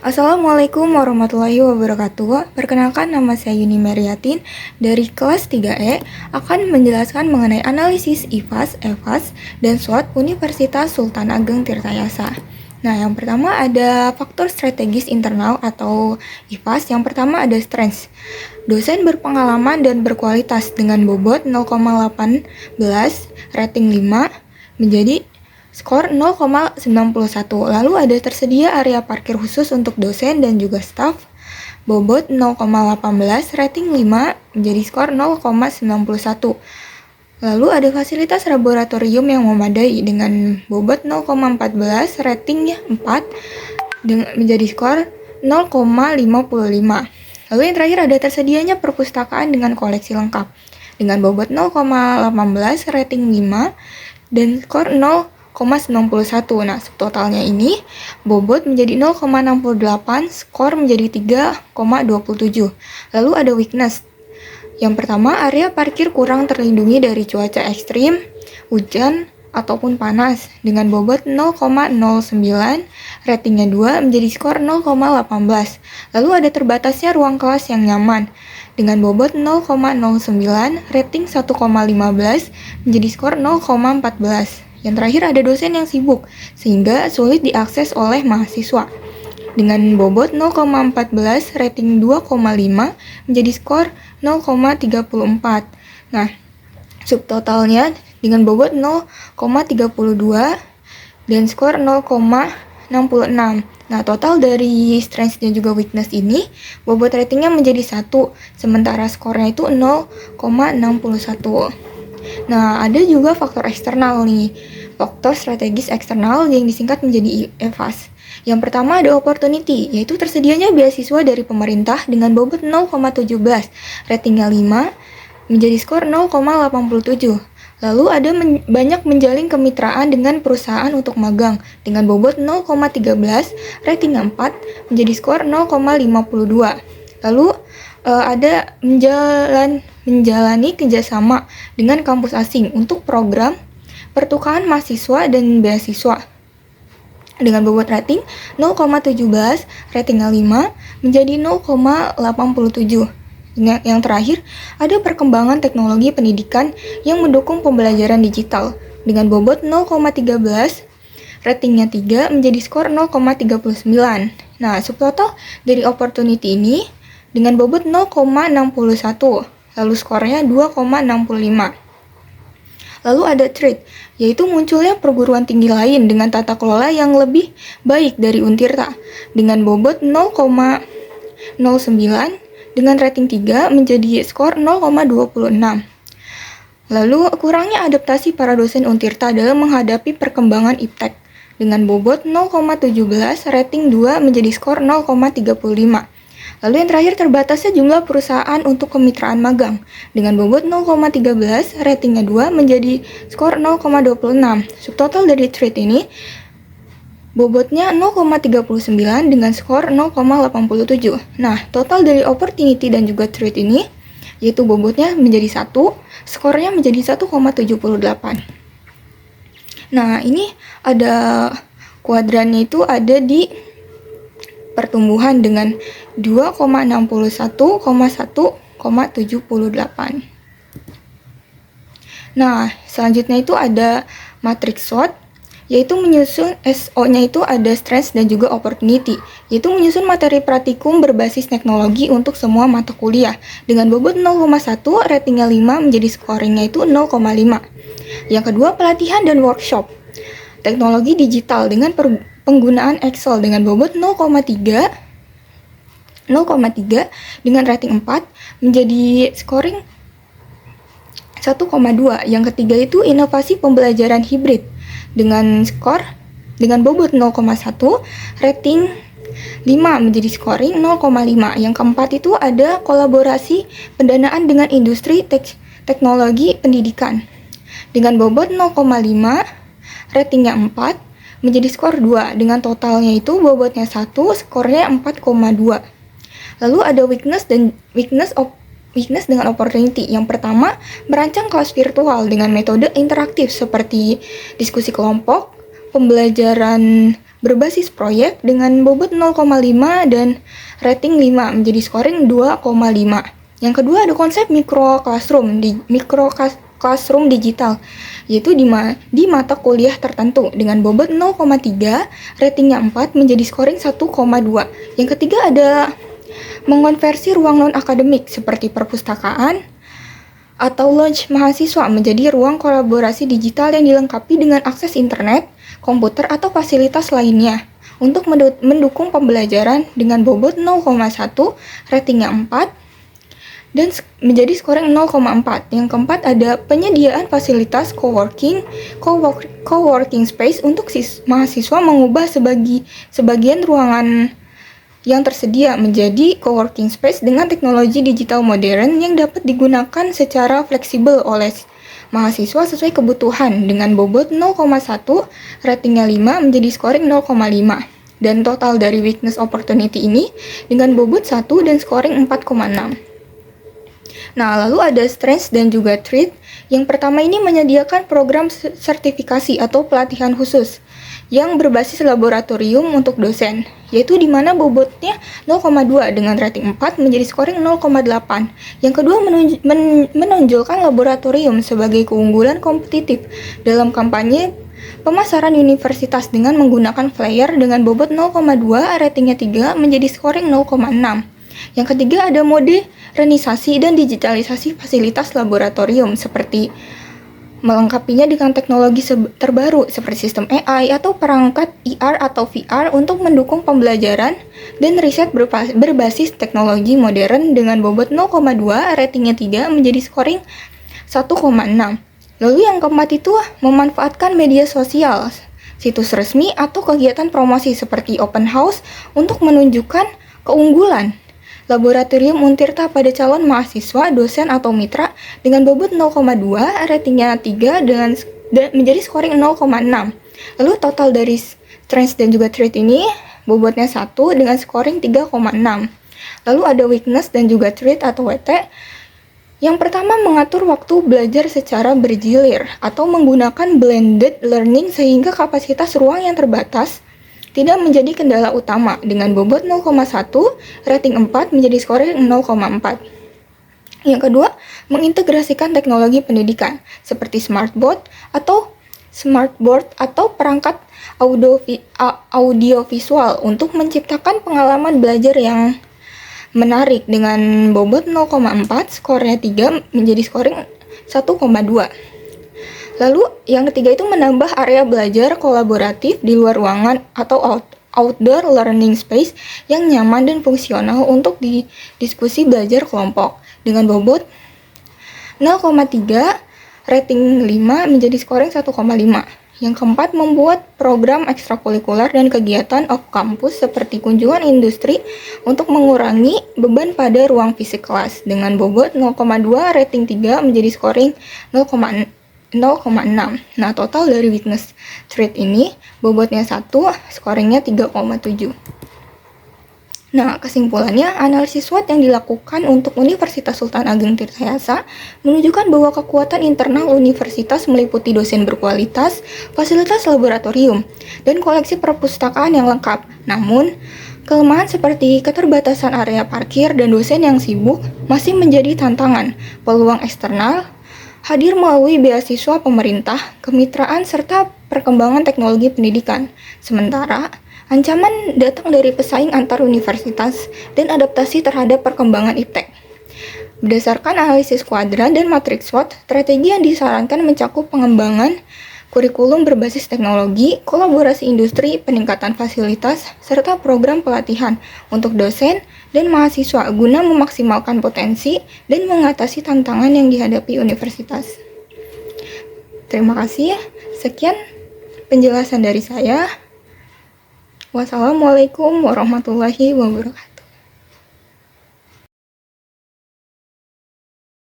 Assalamualaikum warahmatullahi wabarakatuh. Perkenalkan, nama saya Yuni Meriatin dari kelas 3E akan menjelaskan mengenai analisis IFAS, EFAS, dan SWOT Universitas Sultan Ageng Tirtayasa. Nah, yang pertama ada faktor strategis internal atau IFAS. Yang pertama ada strengths. Dosen berpengalaman dan berkualitas dengan bobot 0,18, rating 5, menjadi skor 0,91. Lalu ada tersedia area parkir khusus untuk dosen dan juga staf. Bobot 0,18, rating 5, menjadi skor 0,91. Lalu ada fasilitas laboratorium yang memadai dengan bobot 0,14, ratingnya 4, menjadi skor 0,55. Lalu yang terakhir ada tersedianya perpustakaan dengan koleksi lengkap dengan bobot 0,18, rating 5, dan skor 0,91. Nah, subtotalnya ini bobot menjadi 0,68, skor menjadi 3,27. Lalu ada weakness. Yang pertama, area parkir kurang terlindungi dari cuaca ekstrim, hujan, ataupun panas dengan bobot 0,09, ratingnya 2, menjadi skor 0,18. Lalu ada terbatasnya ruang kelas yang nyaman dengan bobot 0,09, rating 1,15, menjadi skor 0,14. Yang terakhir ada dosen yang sibuk sehingga sulit diakses oleh mahasiswa dengan bobot 0,14, rating 2,5, menjadi skor 0,34. Nah, subtotalnya dengan bobot 0,32 dan skor 0,66. Nah, total dari strength dan juga weakness ini, bobot ratingnya menjadi 1, sementara skornya itu 0,61. Nah, ada juga faktor eksternal nih, faktor strategis eksternal yang disingkat menjadi EFAS. Yang pertama ada opportunity, yaitu tersedianya beasiswa dari pemerintah dengan bobot 0,17, ratingnya 5, menjadi skor 0,87. Lalu ada banyak menjalin kemitraan dengan perusahaan untuk magang dengan bobot 0,13, ratingnya 4, menjadi skor 0,52. Lalu ada menjalani kerjasama dengan kampus asing untuk program pertukaran mahasiswa dan beasiswa dengan bobot rating 0,17, ratingnya 5, menjadi 0,87. Yang terakhir, ada perkembangan teknologi pendidikan yang mendukung pembelajaran digital dengan bobot 0,13, ratingnya 3, menjadi skor 0,39. Nah, subtotal dari opportunity ini dengan bobot 0,61, lalu skornya 2,65. Lalu ada threat, yaitu munculnya perguruan tinggi lain dengan tata kelola yang lebih baik dari Untirta dengan bobot 0,09 dengan rating 3, menjadi skor 0,26. Lalu kurangnya adaptasi para dosen Untirta dalam menghadapi perkembangan iptek dengan bobot 0,17, rating 2, menjadi skor 0,35. Lalu yang terakhir terbatasnya jumlah perusahaan untuk kemitraan magang dengan bobot 0,13, ratingnya 2, menjadi skor 0,26. Subtotal dari threat ini bobotnya 0,39 dengan skor 0,87. Nah, total dari opportunity dan juga threat ini yaitu bobotnya menjadi 1, skornya menjadi 1,78. Nah, ini ada kuadrannya itu ada di pertumbuhan dengan 2,61,1,78. Nah, selanjutnya itu ada matriks SWOT, yaitu menyusun SO-nya itu ada strength dan juga opportunity, yaitu menyusun materi praktikum berbasis teknologi untuk semua mata kuliah dengan bobot 0,1, ratingnya 5, menjadi scoringnya itu 0,5. Yang kedua, pelatihan dan workshop teknologi digital dengan penggunaan Excel dengan bobot 0,3 dengan rating 4, menjadi scoring 1,2. Yang ketiga itu inovasi pembelajaran hibrid dengan bobot 0,1, rating 5, menjadi scoring 0,5. Yang keempat itu ada kolaborasi pendanaan dengan industri teknologi pendidikan dengan bobot 0,5, ratingnya 4, menjadi skor 2. Dengan totalnya itu bobotnya 1, skornya 4,2. Lalu ada weakness dengan opportunity. Yang pertama, merancang kelas virtual dengan metode interaktif seperti diskusi kelompok, pembelajaran berbasis proyek dengan bobot 0,5 dan rating 5 menjadi scoring 2,5. Yang kedua ada konsep micro classroom digital, yaitu di mata kuliah tertentu dengan bobot 0,3, ratingnya 4 menjadi scoring 1,2. Yang ketiga ada mengonversi ruang non-akademik seperti perpustakaan atau lounge mahasiswa menjadi ruang kolaborasi digital yang dilengkapi dengan akses internet, komputer, atau fasilitas lainnya untuk mendukung pembelajaran dengan bobot 0,1, ratingnya 4, dan menjadi scoring 0,4. Yang keempat ada penyediaan fasilitas coworking space untuk mahasiswa mengubah sebagian ruangan yang tersedia menjadi coworking space dengan teknologi digital modern yang dapat digunakan secara fleksibel oleh mahasiswa sesuai kebutuhan dengan bobot 0,1, ratingnya 5 menjadi scoring 0,5. Dan total dari weakness opportunity ini dengan bobot 1 dan scoring 4,6. Nah, lalu ada strengths dan juga threat. Yang pertama ini menyediakan program sertifikasi atau pelatihan khusus yang berbasis laboratorium untuk dosen, yaitu di mana bobotnya 0,2 dengan rating 4 menjadi scoring 0,8. Yang kedua menonjolkan laboratorium sebagai keunggulan kompetitif dalam kampanye pemasaran universitas dengan menggunakan flyer dengan bobot 0,2, ratingnya 3 menjadi scoring 0,6. Yang ketiga ada modernisasi dan digitalisasi fasilitas laboratorium seperti melengkapinya dengan teknologi terbaru seperti sistem AI atau perangkat IR atau VR untuk mendukung pembelajaran dan riset berbasis teknologi modern dengan bobot 0,2, ratingnya 3 menjadi scoring 1,6. Lalu yang keempat itu memanfaatkan media sosial, situs resmi atau kegiatan promosi seperti open house untuk menunjukkan keunggulan Laboratorium Untirta pada calon mahasiswa, dosen, atau mitra dengan bobot 0,2, ratingnya 3 dengan menjadi scoring 0,6. Lalu total dari strengths dan juga trait ini bobotnya 1 dengan scoring 3,6. Lalu ada weakness dan juga trait atau WT. Yang pertama mengatur waktu belajar secara bergilir atau menggunakan blended learning sehingga kapasitas ruang yang terbatas tidak menjadi kendala utama dengan bobot 0,1, rating 4 menjadi scoring 0,4. Yang kedua, mengintegrasikan teknologi pendidikan seperti smartboard atau perangkat audiovisual untuk menciptakan pengalaman belajar yang menarik dengan bobot 0,4, skornya 3 menjadi scoring 1,2. Lalu yang ketiga itu menambah area belajar kolaboratif di luar ruangan atau outdoor learning space yang nyaman dan fungsional untuk diskusi belajar kelompok dengan bobot 0,3, rating 5 menjadi scoring 1,5. Yang keempat, membuat program ekstrakurikuler dan kegiatan off campus seperti kunjungan industri untuk mengurangi beban pada ruang fisik kelas dengan bobot 0,2, rating 3 menjadi scoring 0,6. Nah, total dari weakness trait ini bobotnya 1, scoringnya 3,7. Nah, kesimpulannya, analisis SWOT yang dilakukan untuk Universitas Sultan Ageng Tirtayasa menunjukkan bahwa kekuatan internal universitas meliputi dosen berkualitas, fasilitas laboratorium, dan koleksi perpustakaan yang lengkap. Namun, kelemahan seperti keterbatasan area parkir dan dosen yang sibuk masih menjadi tantangan. Peluang eksternal hadir melalui beasiswa pemerintah, kemitraan, serta perkembangan teknologi pendidikan. Sementara, ancaman datang dari pesaing antar universitas dan adaptasi terhadap perkembangan iptek. Berdasarkan analisis kuadran dan matriks SWOT, strategi yang disarankan mencakup pengembangan kurikulum berbasis teknologi, kolaborasi industri, peningkatan fasilitas, serta program pelatihan untuk dosen dan mahasiswa guna memaksimalkan potensi dan mengatasi tantangan yang dihadapi universitas. Terima kasih. Sekian penjelasan dari saya. Wassalamualaikum warahmatullahi wabarakatuh.